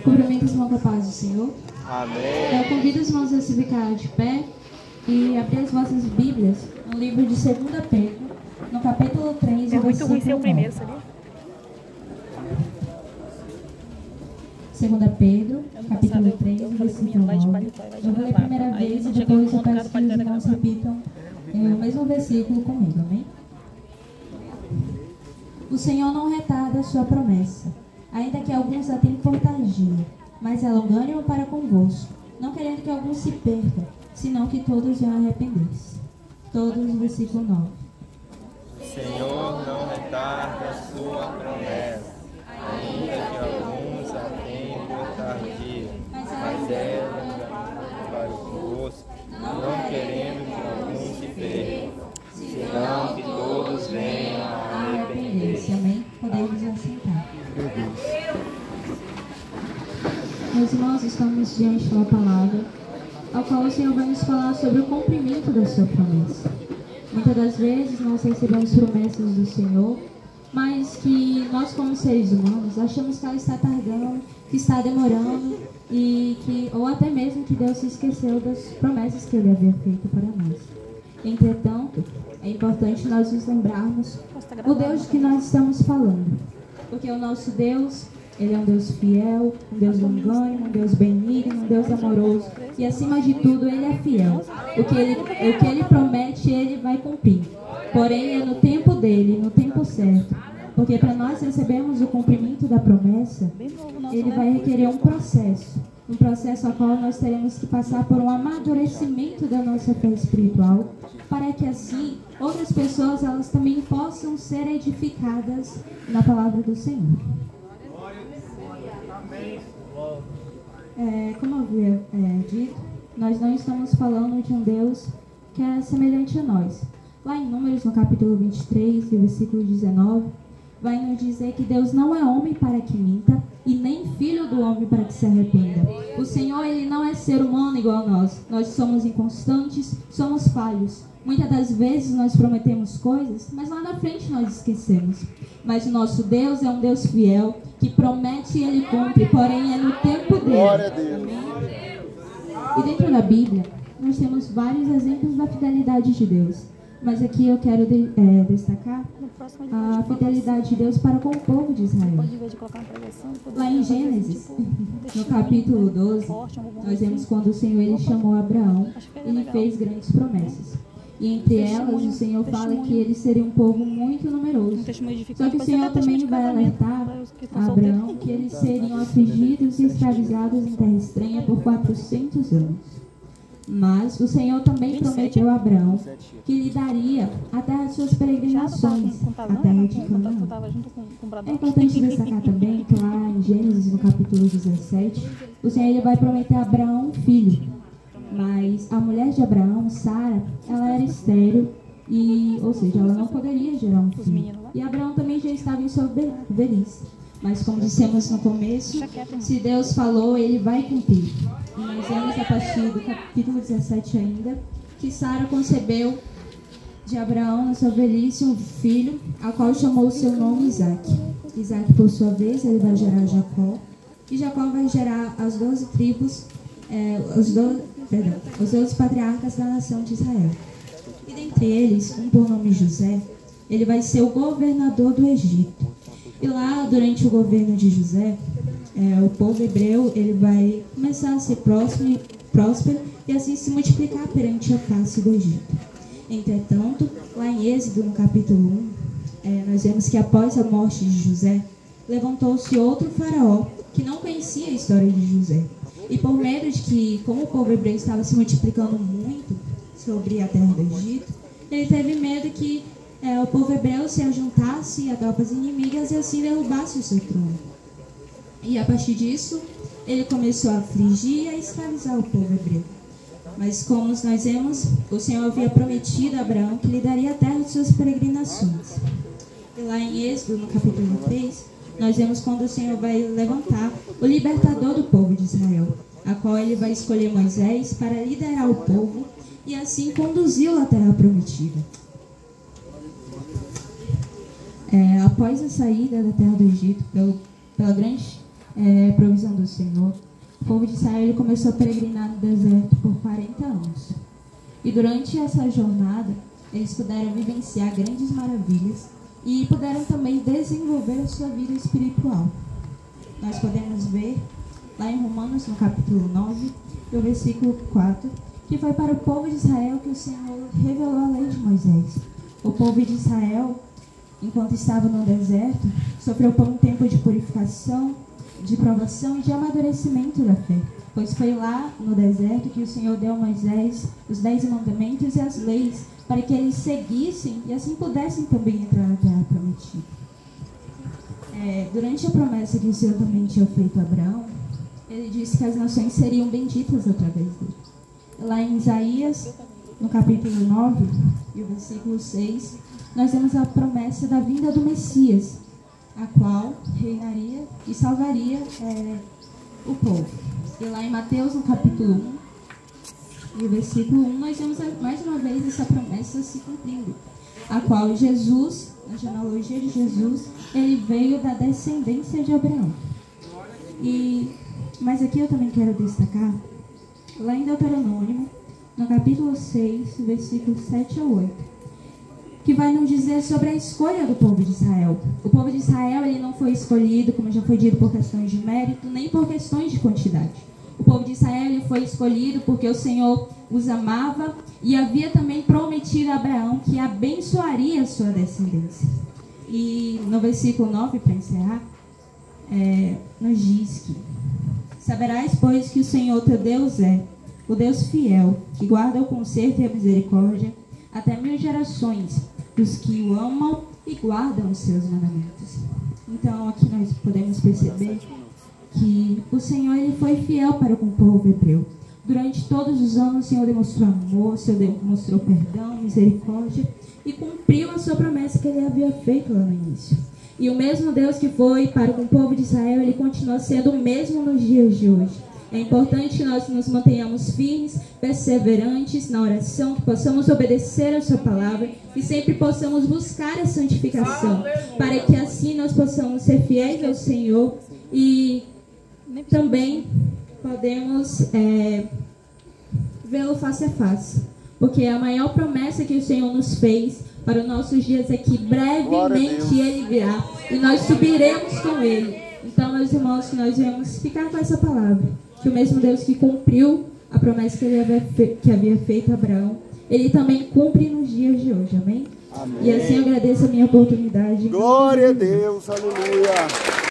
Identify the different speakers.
Speaker 1: Cumprimento os irmãos com a paz do Senhor.
Speaker 2: Amém.
Speaker 1: Eu convido os irmãos a se ficar de pé e abrir as vossas Bíblias no livro de 2 Pedro, no capítulo 3,
Speaker 3: É muito
Speaker 1: versículo
Speaker 3: ruim ser o
Speaker 1: 9.
Speaker 3: primeiro, sabia?
Speaker 1: 2 Pedro, capítulo 3, versículo 9. Eu vou ler a primeira vez e depois eu peço que os irmãos repitam o mesmo versículo comigo, amém? O Senhor não retarda a sua promessa, ainda que alguns a tenham por tardia, mas ela ganham para convosco, não querendo que alguns se percam, senão que todos venham arrepender-se. Todos, versículo 9.
Speaker 2: O Senhor não retarda a sua promessa, ainda que alguns a tenham por tardia, mas ela ganha para convosco, não querendo que alguns se percam, senão que todos venham a arrepender-se.
Speaker 1: Amém? Podemos assentar. Meus irmãos, estamos diante de uma palavra ao qual o Senhor vai nos falar sobre o cumprimento da sua promessa. Muitas das vezes nós recebemos promessas do Senhor, mas que nós como seres humanos achamos que ela está tardando, que está demorando ou até mesmo que Deus se esqueceu das promessas que Ele havia feito para nós. Entretanto, é importante nós nos lembrarmos o Deus que nós estamos falando, porque o nosso Deus, Ele é um Deus fiel, um Deus longânimo, um Deus benigno, um Deus amoroso e acima de tudo Ele é fiel. O que Ele promete, Ele vai cumprir, porém é no tempo dEle, no tempo certo, porque para nós recebermos o cumprimento da promessa, Ele vai requerer um processo ao qual nós teremos que passar por um amadurecimento da nossa fé espiritual, para que assim outras pessoas elas também possam ser edificadas na palavra do Senhor. Como eu havia dito, nós não estamos falando de um Deus que é semelhante a nós. Lá em Números, no capítulo 23, versículo 19, vai nos dizer que Deus não é homem para que minta, e nem filho do homem para que se arrependa. O Senhor, Ele não é ser humano igual a nós. Nós somos inconstantes, somos falhos. Muitas das vezes nós prometemos coisas, mas lá na frente nós esquecemos. Mas o nosso Deus é um Deus fiel, que promete e Ele cumpre, porém é no tempo dele.
Speaker 2: Glória a Deus.
Speaker 1: E dentro da Bíblia, nós temos vários exemplos da fidelidade de Deus. Mas aqui eu quero destacar a fidelidade de Deus para com o povo de Israel. Lá em Gênesis, no capítulo 12, nós vemos quando o Senhor ele chamou Abraão e lhe fez grandes promessas. E entre elas, o Senhor fala que eles seriam um povo muito numeroso. Só que o Senhor também vai alertar a Abraão que eles seriam afligidos e escravizados em terra estranha por 400 anos. Mas o Senhor também prometeu a Abraão que lhe daria a terra de suas peregrinações, a terra de Canaã. É importante destacar também que lá em Gênesis, no capítulo 17, o Senhor ele vai prometer a Abraão um filho. Mas a mulher de Abraão, Sara, ela era estéril, ou seja, ela não poderia gerar um filho. E Abraão também já estava em sua velhice. Mas como dissemos no começo, se Deus falou, Ele vai cumprir. E nós vemos a partir do capítulo 17 ainda, que Sara concebeu de Abraão, na sua velhice, um filho, ao qual chamou o seu nome Isaque. Isaque, por sua vez, ele vai gerar Jacó. E Jacó vai gerar as 12 tribos, os 12 patriarcas da nação de Israel. E dentre eles, um por nome José, ele vai ser o governador do Egito. E lá, durante o governo de José, o povo hebreu ele vai começar a ser próspero e assim se multiplicar perante a face do Egito. Entretanto, lá em Êxodo, no capítulo 1, nós vemos que após a morte de José, levantou-se outro faraó que não conhecia a história de José. E por medo de que, como o povo hebreu estava se multiplicando muito sobre a terra do Egito, ele teve medo que o povo hebreu se ajuntasse a tropas inimigas e assim derrubasse o seu trono. E a partir disso, ele começou a afligir e a escravizar o povo hebreu. Mas como nós vemos, o Senhor havia prometido a Abraão que lhe daria a terra de suas peregrinações. E lá em Êxodo, no capítulo 3, nós vemos quando o Senhor vai levantar o libertador do povo de Israel, a qual ele vai escolher Moisés para liderar o povo e assim conduzi-lo à terra prometida. Após a saída da terra do Egito, pela grande provisão do Senhor, o povo de Israel ele começou a peregrinar no deserto por 40 anos. E durante essa jornada, eles puderam vivenciar grandes maravilhas e puderam também desenvolver a sua vida espiritual. Nós podemos ver lá em Romanos, no capítulo 9, e o versículo 4, que foi para o povo de Israel que o Senhor revelou a lei de Moisés. O povo de Israel, enquanto estava no deserto, sofreu por um tempo de purificação, de provação e de amadurecimento da fé. Pois foi lá no deserto que o Senhor deu a Moisés os 10 mandamentos e as leis, para que eles seguissem e assim pudessem também entrar na terra prometida. Durante a promessa que o Senhor também tinha feito a Abraão, ele disse que as nações seriam benditas através dele. Lá em Isaías, no capítulo 9, e o versículo 6, nós temos a promessa da vinda do Messias, a qual reinaria e salvaria o povo. E lá em Mateus, no capítulo 1, e o versículo 1, nós temos mais uma vez essa promessa se cumprindo, a qual Jesus, na genealogia de Jesus, ele veio da descendência de Abraão. Mas aqui eu também quero destacar, lá em Deuteronômio, no capítulo 6, versículos 7 a 8, que vai nos dizer sobre a escolha do povo de Israel. O povo de Israel ele não foi escolhido, como já foi dito, por questões de mérito, nem por questões de quantidade. O povo de Israel ele foi escolhido porque o Senhor os amava e havia também prometido a Abraão que abençoaria a sua descendência. E no versículo 9, para encerrar, nos diz que: saberás, pois, que o Senhor teu Deus é o Deus fiel, que guarda o conserto e a misericórdia até 1000 gerações, dos que o amam e guardam os seus mandamentos. Então, aqui nós podemos perceber que o Senhor ele foi fiel para com o povo hebreu. Durante todos os anos, o Senhor demonstrou amor, o Senhor demonstrou perdão, misericórdia e cumpriu a sua promessa que ele havia feito lá no início. E o mesmo Deus que foi para com o povo de Israel, ele continua sendo o mesmo nos dias de hoje. É importante que nós nos mantenhamos firmes, perseverantes na oração, que possamos obedecer a sua palavra e sempre possamos buscar a santificação, para que assim nós possamos ser fiéis ao Senhor e também podemos vê-lo face a face, porque a maior promessa que o Senhor nos fez para os nossos dias é que brevemente Ele virá e nós subiremos com Ele. Então, meus irmãos, que nós viemos ficar com essa palavra, que o mesmo Deus que cumpriu a promessa que havia feito a Abraão, Ele também cumpre nos dias de hoje, amém? Amém. E assim eu agradeço a minha oportunidade.
Speaker 3: Glória a Deus, aleluia.